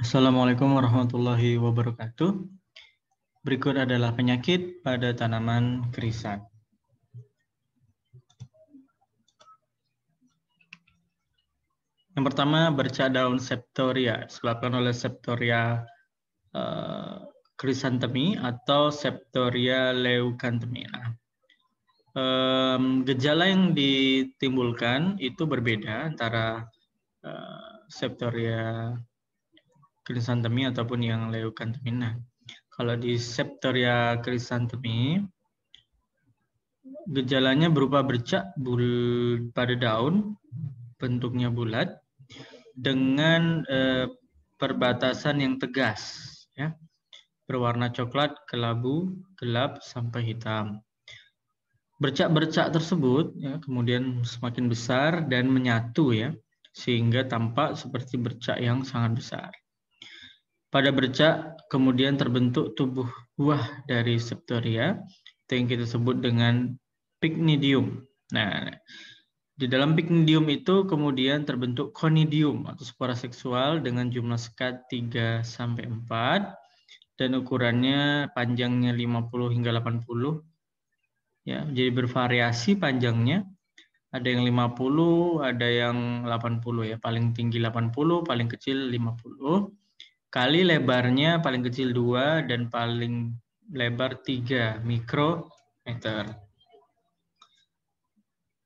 Assalamualaikum warahmatullahi wabarakatuh. Berikut adalah penyakit pada tanaman krisan. Yang pertama, bercak daun septoria, disebabkan oleh Septoria chrysanthemi atau Septoria leucanthemi. Gejala yang ditimbulkan itu berbeda antara Septoria chrysanthemi ataupun yang leucanthemi. Kalau di Septoria chrysanthemi, gejalanya berupa bercak pada daun, bentuknya bulat, dengan perbatasan yang tegas, ya, berwarna coklat, kelabu, gelap, sampai hitam. Bercak-bercak tersebut ya, kemudian semakin besar dan menyatu, ya, sehingga tampak seperti bercak yang sangat besar. Pada bercak kemudian terbentuk tubuh buah dari Septoria, yang kita sebut dengan pycnidium. Nah, di dalam pycnidium itu kemudian terbentuk conidium atau spora seksual dengan jumlah sekat 3-4 dan ukurannya panjangnya 50 hingga 80. Ya, jadi bervariasi panjangnya. Ada yang 50, ada yang 80 ya. Paling tinggi 80, paling kecil 50. Kali lebarnya paling kecil 2 dan paling lebar 3 mikrometer.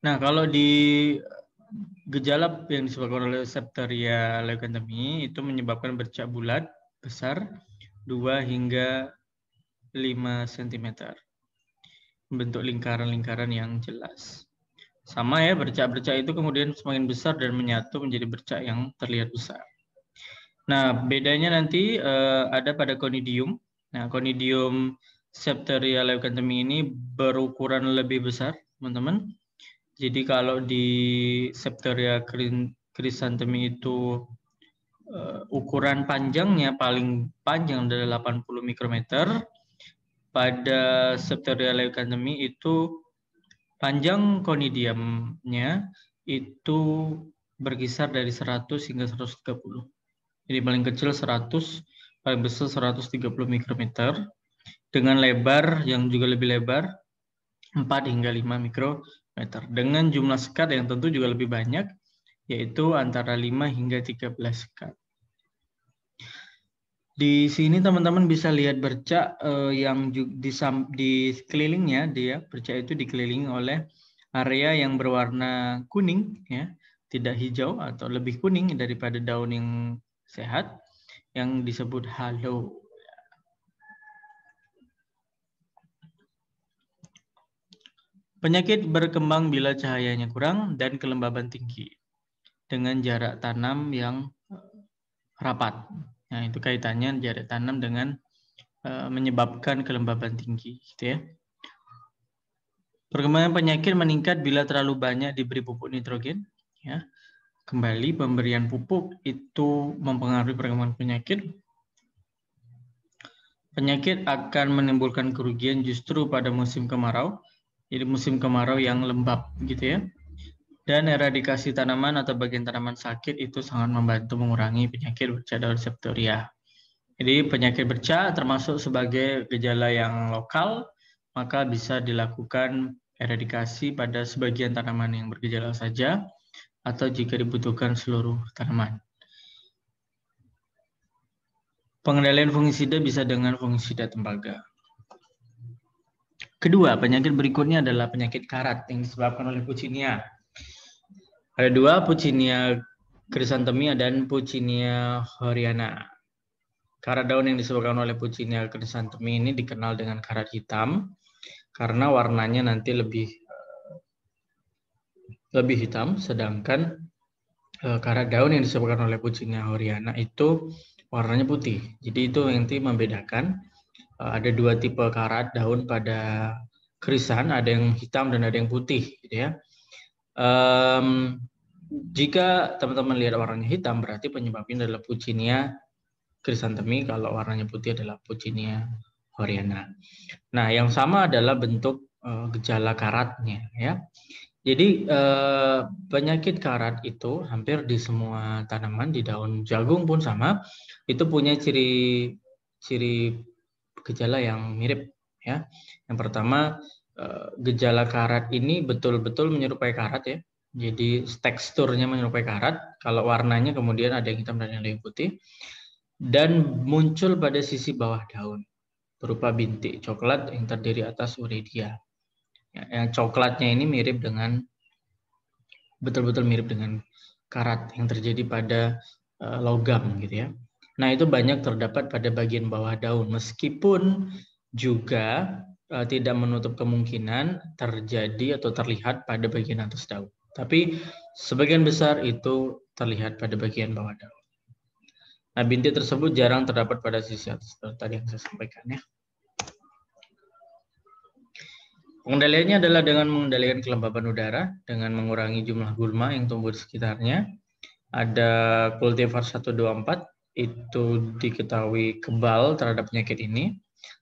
Nah, kalau di gejala yang disebabkan oleh Septoria leucanthemi itu menyebabkan bercak bulat besar 2 hingga 5 cm. Membentuk lingkaran-lingkaran yang jelas. Sama ya, bercak-bercak itu kemudian semakin besar dan menyatu menjadi bercak yang terlihat besar. Nah, bedanya nanti ada pada conidium. Nah, conidium Septoria leucanthemi ini berukuran lebih besar, teman-teman. Jadi kalau di Septoria chrysanthemi itu ukuran panjangnya paling panjang adalah 80 mikrometer. Pada Septoria leucanthemi itu panjang conidiumnya itu berkisar dari 100 hingga 130. Jadi paling kecil 100, paling besar 130 mikrometer dengan lebar yang juga lebih lebar 4 hingga 5 mikrometer dengan jumlah sekat yang tentu juga lebih banyak, yaitu antara 5 hingga 13 sekat. Di sini teman-teman bisa lihat bercak yang di sekelilingnya, dia bercak itu dikelilingi oleh area yang berwarna kuning, ya, tidak hijau atau lebih kuning daripada daun yang sehat, yang disebut halo. Penyakit berkembang bila cahayanya kurang dan kelembaban tinggi dengan jarak tanam yang rapat. Nah, itu kaitannya jarak tanam dengan menyebabkan kelembaban tinggi, gitu ya. Perkembangan penyakit meningkat bila terlalu banyak diberi pupuk nitrogen, ya. Kembali pemberian pupuk itu mempengaruhi perkembangan penyakit. Penyakit akan menimbulkan kerugian justru pada musim kemarau. Jadi musim kemarau yang lembab, gitu ya. Dan eradikasi tanaman atau bagian tanaman sakit itu sangat membantu mengurangi penyakit bercak daun Septoria. Jadi penyakit bercak termasuk sebagai gejala yang lokal, maka bisa dilakukan eradikasi pada sebagian tanaman yang bergejala saja, atau jika dibutuhkan seluruh tanaman. Pengendalian fungisida bisa dengan fungisida tembaga. Kedua, penyakit berikutnya adalah penyakit karat yang disebabkan oleh Puccinia. Ada dua, Puccinia chrysanthemi dan Puccinia horiana. Karat daun yang disebabkan oleh Puccinia chrysanthemi ini dikenal dengan karat hitam karena warnanya nanti lebih hitam, sedangkan karat daun yang disebabkan oleh Puccinia horiana itu warnanya putih. Jadi itu nanti membedakan. Ada dua tipe karat daun pada krisan, ada yang hitam dan ada yang putih, gitu ya. Jika teman-teman lihat warnanya hitam, berarti penyebabnya adalah Puccinia chrysanthemi. Kalau warnanya putih adalah Puccinia horiana. Nah, yang sama adalah bentuk gejala karatnya, ya. Jadi penyakit karat itu hampir di semua tanaman, di daun jagung pun sama, itu punya ciri gejala yang mirip ya. Yang pertama gejala karat ini betul-betul menyerupai karat ya. Jadi teksturnya menyerupai karat, kalau warnanya kemudian ada yang hitam dan yang lebih putih, dan muncul pada sisi bawah daun berupa bintik coklat yang terdiri atas uridia. Ya, yang coklatnya ini mirip dengan betul-betul mirip dengan karat yang terjadi pada logam gitu ya. Nah, itu banyak terdapat pada bagian bawah daun meskipun juga tidak menutup kemungkinan terjadi atau terlihat pada bagian atas daun. Tapi sebagian besar itu terlihat pada bagian bawah daun. Nah, bintik tersebut jarang terdapat pada sisi atas daun tadi yang saya sampaikan ya. Pengendaliannya adalah dengan mengendalikan kelembaban udara, dengan mengurangi jumlah gulma yang tumbuh di sekitarnya. Ada kultivar 124, itu diketahui kebal terhadap penyakit ini.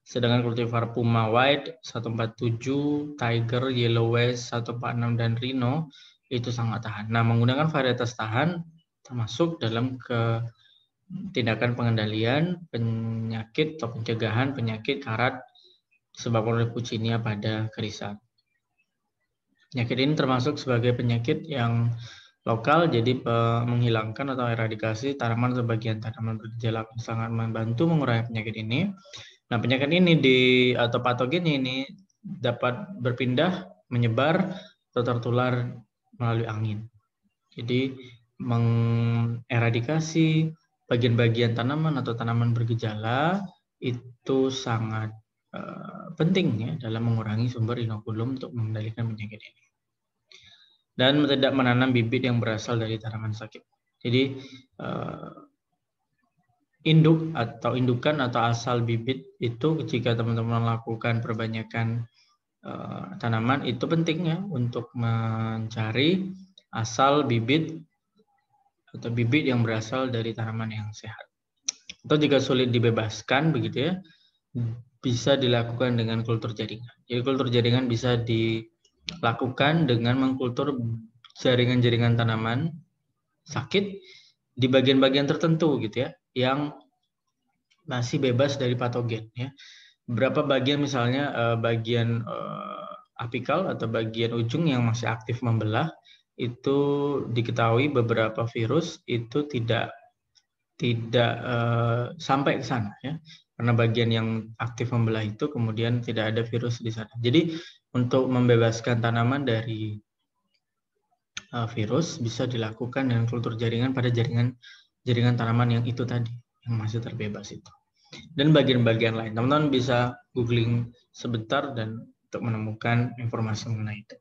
Sedangkan kultivar Puma White 147, Tiger, Yellow West 146, dan Rhino itu sangat tahan. Nah, menggunakan varietas tahan termasuk dalam tindakan pengendalian penyakit atau pencegahan penyakit karat disebabkan oleh Puccinia pada kerisan. Penyakit ini termasuk sebagai penyakit yang lokal, jadi menghilangkan atau eradikasi tanaman sebagian tanaman bergejala sangat membantu mengurangi penyakit ini. Nah, penyakit ini atau patogen ini dapat berpindah, menyebar, atau tertular melalui angin. Jadi mengeradikasi bagian-bagian tanaman atau tanaman bergejala itu sangat penting ya dalam mengurangi sumber inokulum untuk mengendalikan penyakit ini. Dan tidak menanam bibit yang berasal dari tanaman sakit. Jadi induk atau indukan atau asal bibit itu jika teman-teman melakukan perbanyakan tanaman itu penting ya untuk mencari asal bibit atau bibit yang berasal dari tanaman yang sehat. Atau jika sulit dibebaskan begitu ya, bisa dilakukan dengan kultur jaringan. Jadi kultur jaringan bisa dilakukan dengan mengkultur jaringan-jaringan tanaman sakit di bagian-bagian tertentu gitu ya, yang masih bebas dari patogen ya. Beberapa bagian misalnya bagian apikal atau bagian ujung yang masih aktif membelah itu diketahui beberapa virus itu tidak sampai ke sana ya, karena bagian yang aktif membelah itu kemudian tidak ada virus di sana. Jadi untuk membebaskan tanaman dari virus bisa dilakukan dengan kultur jaringan pada jaringan tanaman yang itu tadi yang masih terbebas itu. Dan bagian-bagian lain teman-teman bisa googling sebentar dan untuk menemukan informasi mengenai itu.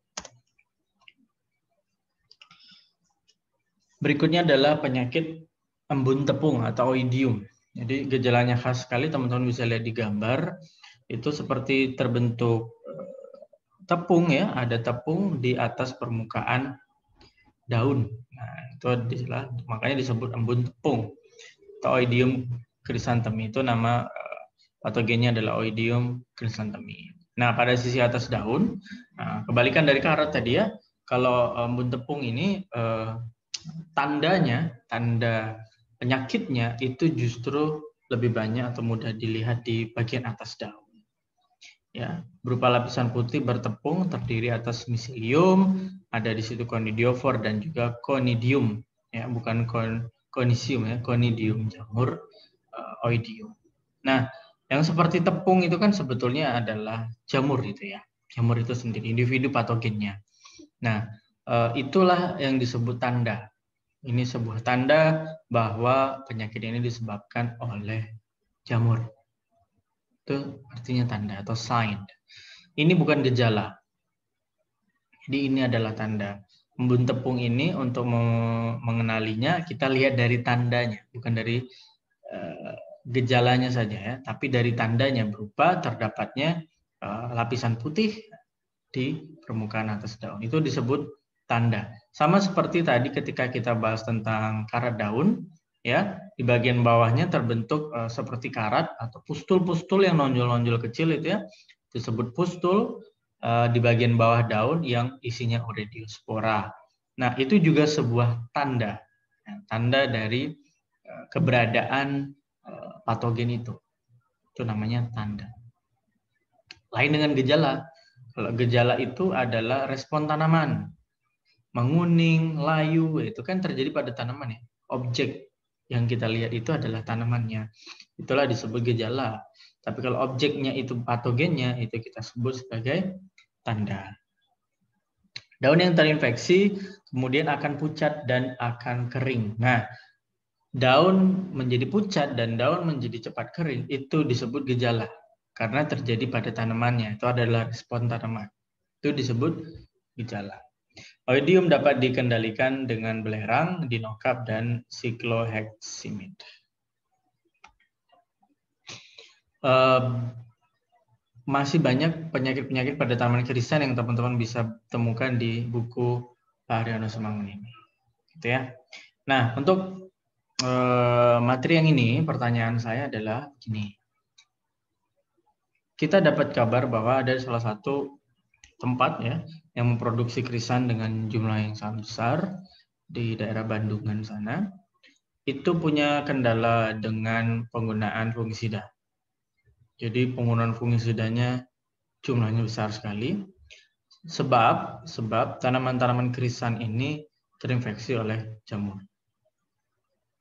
Berikutnya adalah penyakit embun tepung atau oidium. Jadi gejalanya khas sekali, teman-teman bisa lihat di gambar. Itu seperti terbentuk tepung ya, ada tepung di atas permukaan daun. Nah, itu adalah makanya disebut embun tepung atau oidium chrysantemi. Itu nama patogennya adalah oidium chrysantemi. Nah, pada sisi atas daun, kebalikan dari karat tadi ya, kalau embun tepung ini tanda penyakitnya itu justru lebih banyak atau mudah dilihat di bagian atas daun. Ya, berupa lapisan putih bertepung terdiri atas miselium, ada di situ conidiophore dan juga conidium, ya bukan conisium ya, conidium jamur oidium. Nah, yang seperti tepung itu kan sebetulnya adalah jamur itu ya, jamur itu sendiri individu patogennya. Nah, itulah yang disebut tanda. Ini sebuah tanda bahwa penyakit ini disebabkan oleh jamur. Itu artinya tanda atau sign. Ini bukan gejala. Jadi ini adalah tanda. Embun tepung ini untuk mengenalinya kita lihat dari tandanya, bukan dari gejalanya saja ya, tapi dari tandanya berupa terdapatnya lapisan putih di permukaan atas daun. Itu disebut tanda. Sama seperti tadi ketika kita bahas tentang karat daun, ya di bagian bawahnya terbentuk seperti karat atau pustul-pustul yang nonjol-nonjol kecil itu ya, disebut pustul. di bagian bawah daun yang isinya Oreospora. Nah, itu juga sebuah tanda, tanda dari keberadaan patogen itu. Itu namanya tanda. Lain dengan gejala. Kalau gejala itu adalah respon tanaman. Menguning, layu, itu kan terjadi pada tanaman ya. Objek yang kita lihat itu adalah tanamannya. Itulah disebut gejala. Tapi kalau objeknya itu patogennya, itu kita sebut sebagai tanda. Daun yang terinfeksi kemudian akan pucat dan akan kering. Nah, daun menjadi pucat dan daun menjadi cepat kering itu disebut gejala. Karena terjadi pada tanamannya, itu adalah respon tanaman. Itu disebut gejala. Oidium dapat dikendalikan dengan belerang, dinokap, dan sikloheksimid. Masih banyak penyakit-penyakit pada tanaman krisan yang teman-teman bisa temukan di buku Pak Haryono Semangun ini. Gitu ya. Nah, untuk materi yang ini, pertanyaan saya adalah gini. Kita dapat kabar bahwa ada salah satu tempat ya yang memproduksi krisan dengan jumlah yang sangat besar di daerah Bandungan sana. Itu punya kendala dengan penggunaan fungisida. Jadi penggunaan fungisidanya jumlahnya besar sekali. Sebab tanaman-tanaman krisan ini terinfeksi oleh jamur.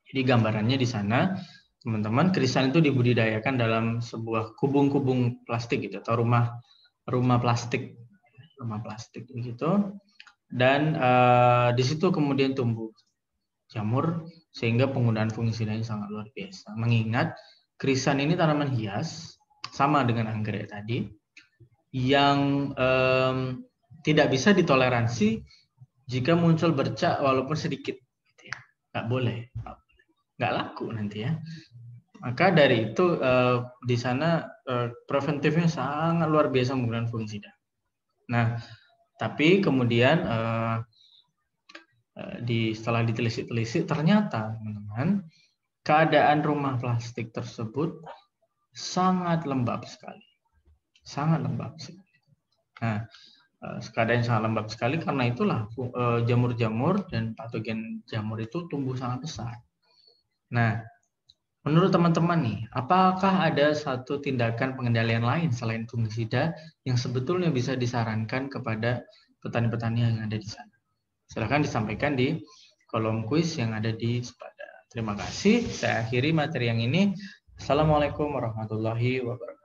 Jadi gambarannya di sana, teman-teman, krisan itu dibudidayakan dalam sebuah kubung-kubung plastik gitu, atau rumah plastik begitu. Dan di situ kemudian tumbuh jamur sehingga penggunaan fungisidanya sangat luar biasa. Mengingat krisan ini tanaman hias sama dengan anggrek tadi yang tidak bisa ditoleransi jika muncul bercak walaupun sedikit. Nggak boleh, nggak laku nanti ya. Maka dari itu di sana preventifnya sangat luar biasa menggunakan fungisida. Nah, tapi kemudian setelah ditelisik ternyata teman-teman keadaan rumah plastik tersebut sangat lembab sekali, Nah, keadaan sangat lembab sekali karena itulah jamur-jamur dan patogen jamur itu tumbuh sangat besar. Nah, menurut teman-teman nih, apakah ada satu tindakan pengendalian lain selain fungisida yang sebetulnya bisa disarankan kepada petani-petani yang ada di sana? Silakan disampaikan di kolom kuis yang ada di sepada. Terima kasih. Saya akhiri materi yang ini. Assalamualaikum warahmatullahi wabarakatuh.